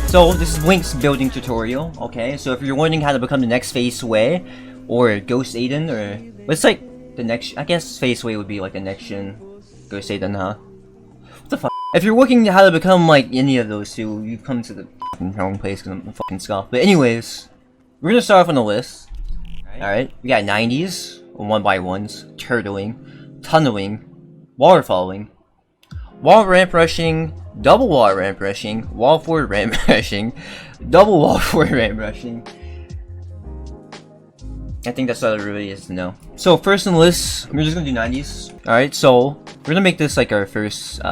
So this is Blink's building tutorial, okay? So if you're wondering how to become the next Faceway, or Ghost Aiden, or what's like the next, I guess Faceway would be like the next gen Ghost Aiden, huh? What the fuck? If you're looking at how to become like any of those two, you've come to the wrong place because I'm a fucking scoff. But anyways, we're gonna start off on the list. Alright, we got 90s, 1x1s, turtling, tunneling, waterfalling, wall ramp rushing, double wall ramp rushing, wall forward ramp rushing, double wall forward ramp rushing. I think that's all it really is to know. So first on the list, we're just gonna do 90s. Alright, so we're gonna make this like our first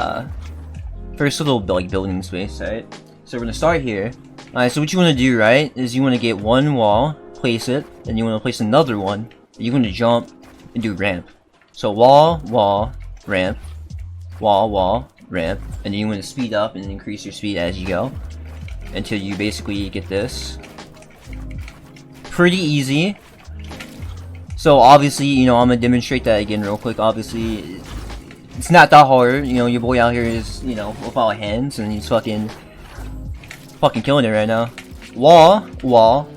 little like building space, alright? So we're gonna start here. Alright, so what you wanna do, right, is you wanna get one wall, place it, and you wanna place another one. You wanna jump and do ramp. So wall, wall, ramp, wall, wall, ramp, and then you want to speed up and increase your speed as you go until you basically get this. Pretty easy. So obviously, you know, I'm gonna demonstrate that again real quick. Obviously, it's not that hard. You know, your boy out here is, you know, without hands, and he's fucking killing it right now. Wall, wall,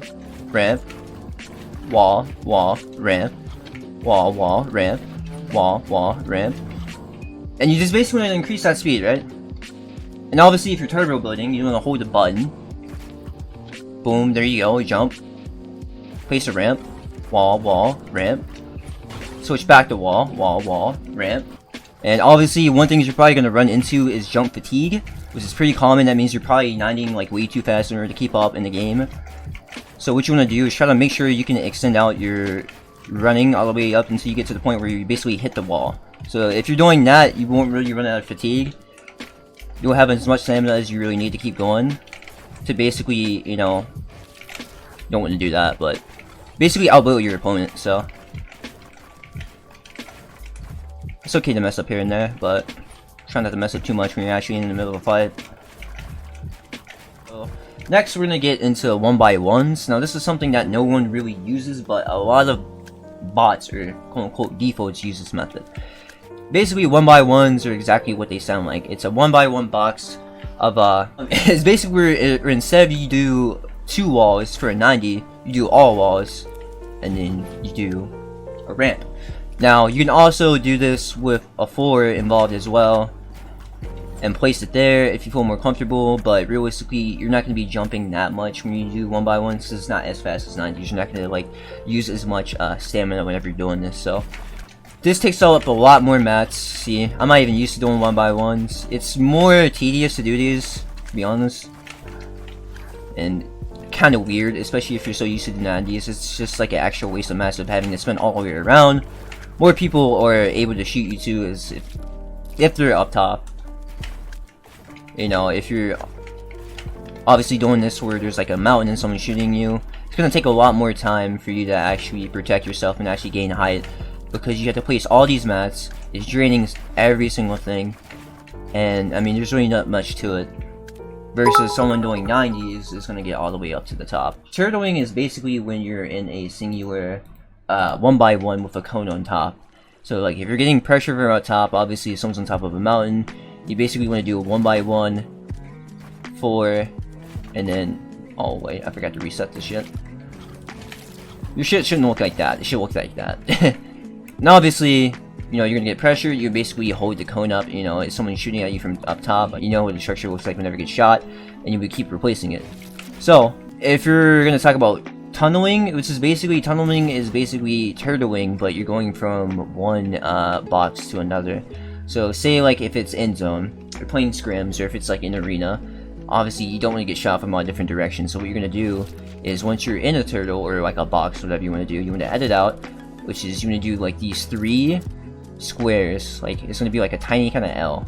ramp, wall, wall, ramp, wall, wall, ramp, wall, wall, ramp. And you just basically want to increase that speed, right? And obviously, if you're turbo building, you want to hold the button. Boom, there you go, jump. Place a ramp. Wall, wall, ramp. Switch back to wall, wall, wall, ramp. And obviously, one thing you're probably going to run into is jump fatigue, which is pretty common. That means you're probably 90ing like way too fast in order to keep up in the game. So what you want to do is try to make sure you can extend out your running all the way up until you get to the point where you basically hit the wall. So if you're doing that, you won't really run out of fatigue. You'll have as much stamina as you really need to keep going. To basically, you know, you don't want to do that, but basically outbuild your opponent, so. It's okay to mess up here and there, but try not to mess up too much when you're actually in the middle of a fight. So, next we're going to get into 1x1s. Now this is something that no one really uses, but a lot of bots or quote-unquote defaults use this method. Basically, 1x1s are exactly what they sound like. It's a 1x1 box of it's basically where instead of you do 2 walls for a 90, you do all walls, and then you do a ramp. Now you can also do this with a floor involved as well, and place it there if you feel more comfortable. But realistically, you're not going to be jumping that much when you do 1x1 because it's not as fast as 90s. You're not going to like use as much stamina whenever you're doing this. So this takes up a lot more mats. See, I'm not even used to doing 1x1s. It's more tedious to do these, to be honest, and kind of weird, especially if you're so used to the 90s. It's just like an actual waste of mats of having to spend all the way around. More people are able to shoot you too, as if they're up top. You know, if you're obviously doing this where there's like a mountain and someone's shooting you, it's gonna take a lot more time for you to actually protect yourself and actually gain height, because you have to place all these mats. It's draining every single thing, and I mean, there's really not much to it. Versus someone doing 90s is gonna get all the way up to the top. Turtling is basically when you're in a singular 1x1 with a cone on top. So like if you're getting pressure from up top, obviously if someone's on top of a mountain, you basically want to do a 1x1, 4, and then, oh wait, I forgot to reset this shit. Your shit shouldn't look like that. It should look like that. Now obviously, you know, you're gonna get pressure. You basically hold the cone up. You know, if someone's shooting at you from up top, you know what the structure looks like whenever it gets shot, and you would keep replacing it. So if you're gonna talk about tunneling, which is basically, tunneling is basically turtling, but you're going from one box to another. So say like if it's end zone, or playing scrims, or if it's like an arena, obviously you don't want to get shot from all different directions. So what you're gonna do is once you're in a turtle or like a box, whatever you want to do, you want to edit out, which is you want to do like these 3 squares. Like it's gonna be like a tiny kind of L,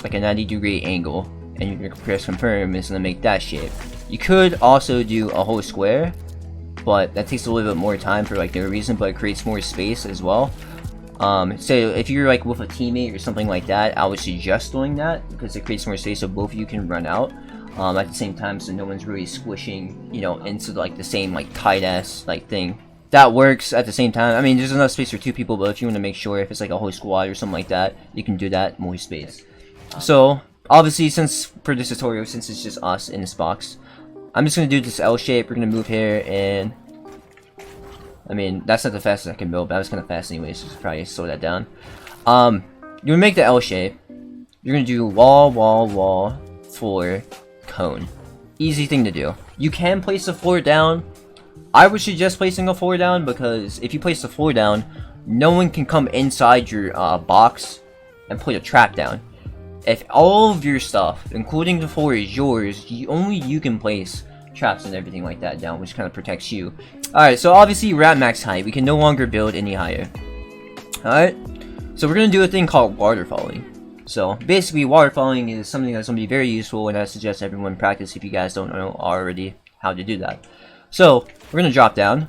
like a 90-degree angle, and you're gonna press confirm. It's gonna make that shape. You could also do a whole square, but that takes a little bit more time for like no reason, but it creates more space as well. So if you're like with a teammate or something like that, I would suggest doing that because it creates more space so both of you can run out at the same time, so no one's really squishing, you know, into like the same like tight ass like thing. That works at the same time. I mean, there's enough space for 2 people, but if you want to make sure if it's like a whole squad or something like that, you can do that, more space. So obviously, since for this tutorial, since it's just us in this box, I'm just gonna do this L shape. We're gonna move here, and I mean that's not the fastest I can build, but I was kind of fast anyway, so probably slow that down. You're gonna make the L shape. You're gonna do wall, wall, wall, floor, cone. Easy thing to do. You can place the floor down. I would suggest placing a floor down, because if you place the floor down, no one can come inside your box and put a trap down. If all of your stuff, including the floor, is yours, only you can place traps and everything like that down, which kind of protects you. Alright, so obviously we're at max height. We can no longer build any higher. Alright, so we're going to do a thing called waterfalling. So basically waterfalling is something that's going to be very useful, and I suggest everyone practice if you guys don't know already how to do that. So we're going to drop down,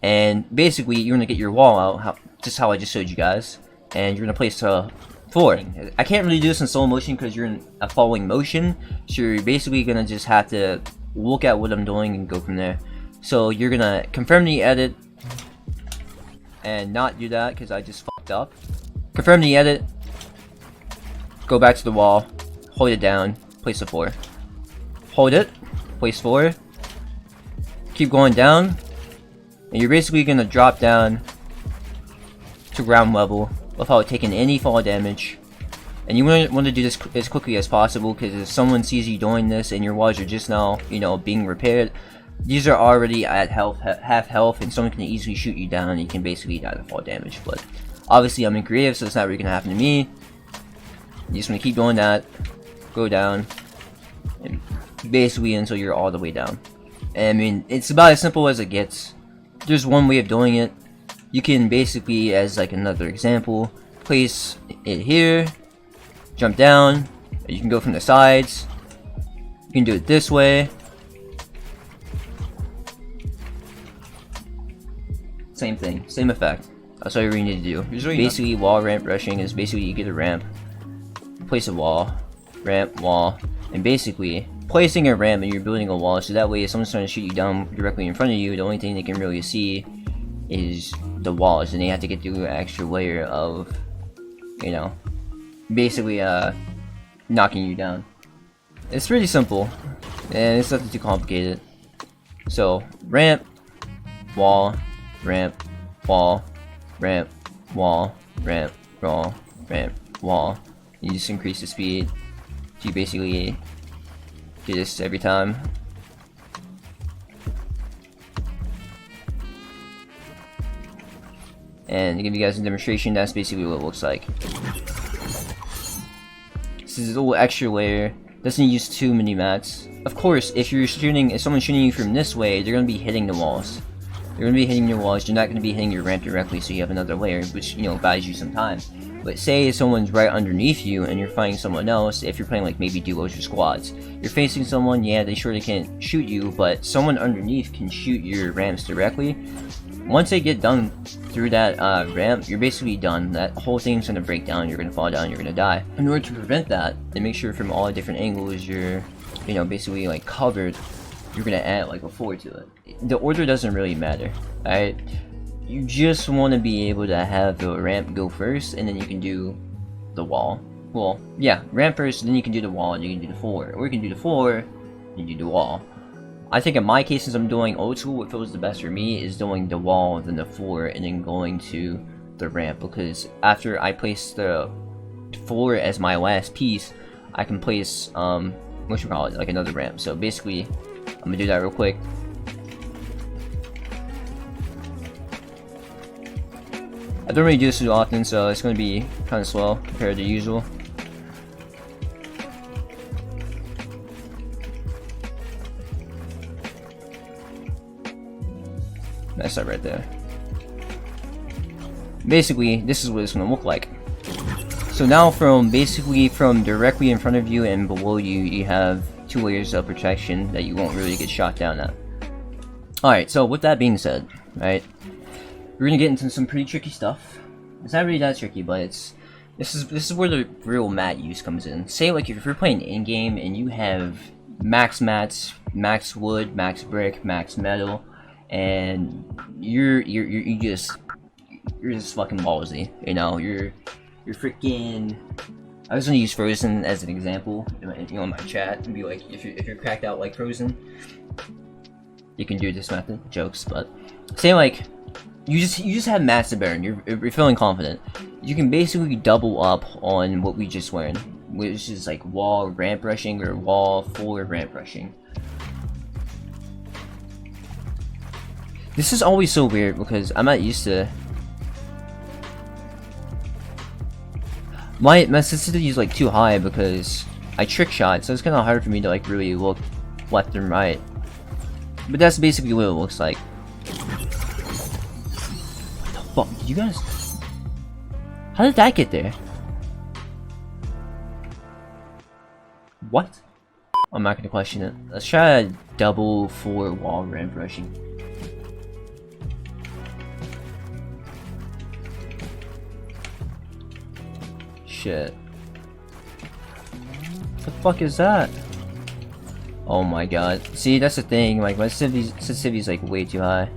and basically you're going to get your wall out, just how I just showed you guys, and you're going to place a floor. I can't really do this in slow motion because you're in a falling motion, so you're basically gonna just have to look at what I'm doing and go from there. So you're gonna confirm the edit and not do that because I just fucked up. Confirm the edit, go back to the wall, hold it down, place the floor. Hold it, place floor, keep going down, and you're basically gonna drop down to ground level without taking any fall damage. And you want to do this as quickly as possible, because if someone sees you doing this and your walls are just now, you know, being repaired, these are already at half health, and someone can easily shoot you down and you can basically die to fall damage. But obviously I'm in creative, so it's not really gonna happen to me. You just want to keep doing that, go down, and basically until you're all the way down. And I mean, it's about as simple as it gets. There's one way of doing it. You can basically, as like another example, place it here, jump down. You can go from the sides. You can do it this way. Same thing, same effect. That's all you really need to do. Basically, wall ramp rushing is basically you get a ramp, place a wall, ramp, wall, and basically placing a ramp and you're building a wall, so that way if someone's trying to shoot you down directly in front of you, the only thing they can really see is the walls, and they have to get through an extra layer of, you know, basically knocking you down. It's really simple, and it's nothing too complicated. So ramp, wall, ramp, wall, ramp, wall, ramp, wall, ramp, wall. You just increase the speed. So you basically do this every time. And to give you guys a demonstration, that's basically what it looks like. This is a little extra layer. Doesn't use too many mats. Of course, if someone's shooting you from this way, they're gonna be hitting the walls. They're gonna be hitting your walls. You're not gonna be hitting your ramp directly, so you have another layer, which, you know, buys you some time. But say someone's right underneath you and you're fighting someone else, if you're playing like maybe duos or squads, you're facing someone, yeah, they surely can't shoot you, but someone underneath can shoot your ramps directly. Once they get done through that ramp, you're basically done. That whole thing's gonna break down, you're gonna fall down, you're gonna die. In order to prevent that, and make sure from all the different angles you're, you know, basically like covered, you're gonna add like a floor to it. The order doesn't really matter, alright? You just want to be able to have the ramp go first, and then you can do the wall. Well, yeah, ramp first, then you can do the wall, and you can do the floor. Or you can do the floor, and you do the wall. I think in my case, since I'm doing old school, what feels the best for me is doing the wall, then the floor, and then going to the ramp. Because after I place the floor as my last piece, I can place, what you call it, like another ramp. So basically, I'm gonna do that real quick. I don't really do this too often, so it's going to be kind of slow compared to usual. That's that right there. Basically, this is what it's going to look like. So now from directly in front of you and below you, you have two layers of protection that you won't really get shot down at. Alright, so with that being said, right, we're gonna get into some pretty tricky stuff. It's not really that tricky, but this is where the real mat use comes in. Say like if you're playing in game and you have max mats, max wood, max brick, max metal, and you're just fucking ballsy, you know. You're freaking I was gonna use Frozen as an example in my chat and be like, if you're cracked out like Frozen, you can do this method. Jokes, but say like you just have massive burn. You're feeling confident. You can basically double up on what we just learned, which is like wall ramp rushing or wall floor ramp rushing. This is always so weird because I'm not used to. My sensitivity is like too high because I trick shot, so it's kind of hard for me to like really look left and right. But that's basically what it looks like. What the fuck? Did you guys? How did that get there? What? I'm not gonna question it. Let's try a double floor wall ramp rushing. Shit. What the fuck is that? Oh my god. See, that's the thing, like my sensitivity is like way too high.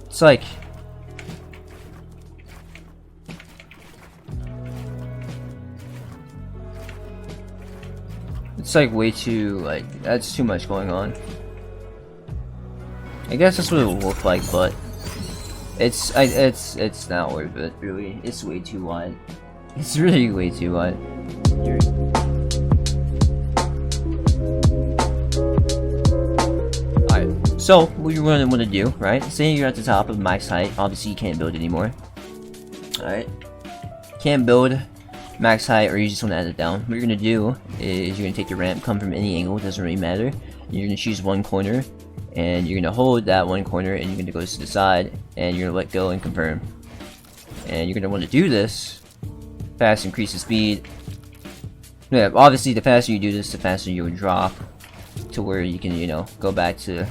It's like way too, like, that's too much going on. I guess that's what it will look like, but it's not worth it, really. It's way too wide. It's really way too wide. Alright, so what you're gonna want to do, right? Say you're at the top of max height. Obviously, you can't build anymore. Alright, can't build max height, or you just want to add it down. What you're gonna do is you're gonna take the ramp, come from any angle, it doesn't really matter. You're gonna choose one corner, and you're gonna hold that one corner, and you're gonna go to the side, and you're gonna let go and confirm. And you're gonna want to do this fast, increase the speed. Yeah, obviously the faster you do this, the faster you will drop to where you can, you know, go back to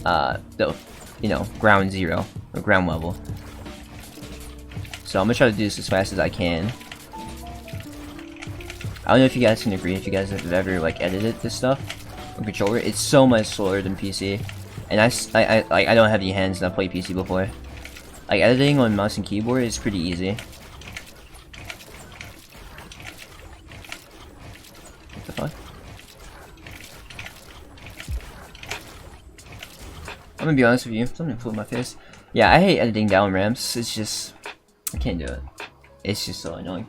the, you know, ground zero or ground level. So I'm gonna try to do this as fast as I can. I don't know if you guys can agree, if you guys have ever like edited this stuff on controller. It's so much slower than PC, and I don't have any hands and I've played PC before. Like editing on mouse and keyboard is pretty easy. What the fuck? I'm gonna be honest with you, something flew in my face. Yeah, I hate editing down ramps. It's just, I can't do it. It's just so annoying.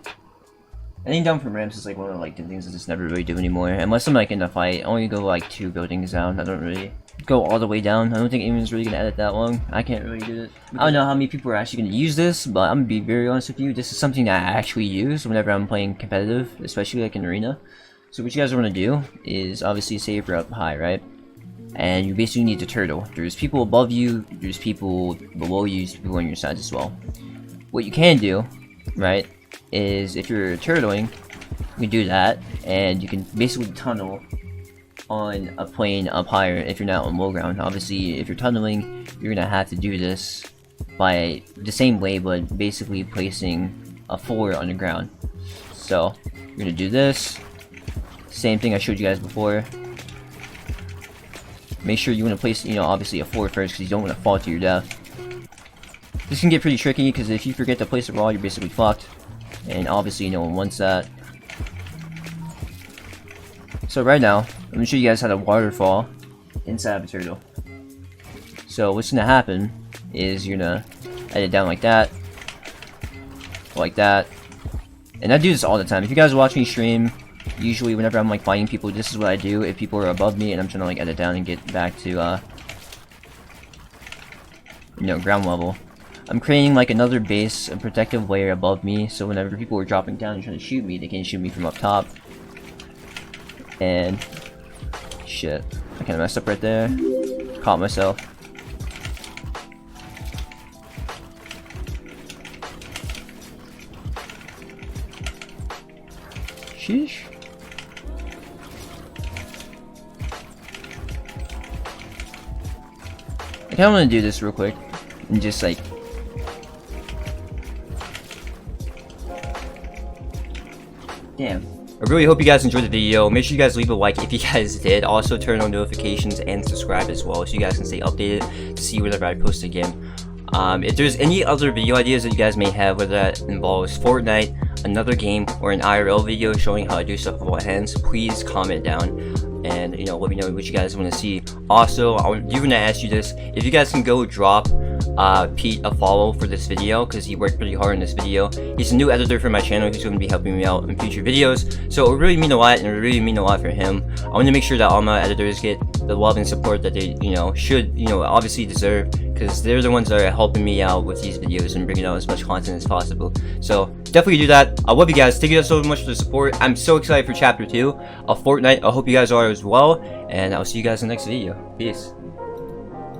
Editing down from ramps is like one of like the things I just never really do anymore. Unless I'm like in a fight, I only go like 2 buildings down. I don't really go all the way down. I don't think anyone's really gonna edit that long. I can't really do it. I don't know how many people are actually gonna use this, but I'm gonna be very honest with you. This is something that I actually use whenever I'm playing competitive, especially like in arena. So what you guys want to do is obviously say if you're up high, right? And you basically need to turtle. There's people above you, there's people below you, there's people on your sides as well. What you can do, right, is if you're turtling, you can do that, and you can basically tunnel on a plane up higher if you're not on low ground. Obviously, if you're tunneling, you're gonna have to do this by the same way, but basically placing a floor on the ground. So you're gonna do this, same thing I showed you guys before. Make sure you want to place, you know, obviously a floor first, because you don't want to fall to your death. This can get pretty tricky, because if you forget to place a wall, you're basically fucked. And obviously no one wants that. So right now, I'm gonna show you guys how to waterfall inside of a turtle. So what's gonna happen is you're gonna edit down like that, and I do this all the time. If you guys watch me stream, usually whenever I'm like fighting people, this is what I do. If people are above me and I'm trying to like edit down and get back to you know, ground level, I'm creating like another base, a protective layer above me, so whenever people are dropping down and trying to shoot me, they can't shoot me from up top. And shit, I kinda messed up right there. Caught myself. Sheesh. I kinda wanna do this real quick and just like, damn. I really hope you guys enjoyed the video. Make sure you guys leave a like if you guys did. Also turn on notifications and subscribe as well, so you guys can stay updated to see whenever I post again. If there's any other video ideas that you guys may have, whether that involves Fortnite, another game, or an IRL video showing how to do stuff with one hands, please comment down and let me know what you guys want to see. Also, I'm even gonna ask you this: if you guys can go drop Pete a follow for this video, because he worked pretty hard in this video. He's a new editor for my channel who's going to be helping me out in future videos, so it would really mean a lot, and it would really mean a lot for him. I want to make sure that all my editors get the love and support that they should obviously deserve, because they're the ones that are helping me out with these videos and bringing out as much content as possible. So definitely do that. I love you guys. Thank you guys so much for the support. I'm so excited for chapter 2 of Fortnite. I hope you guys are as well, and I'll see you guys in the next video. Peace.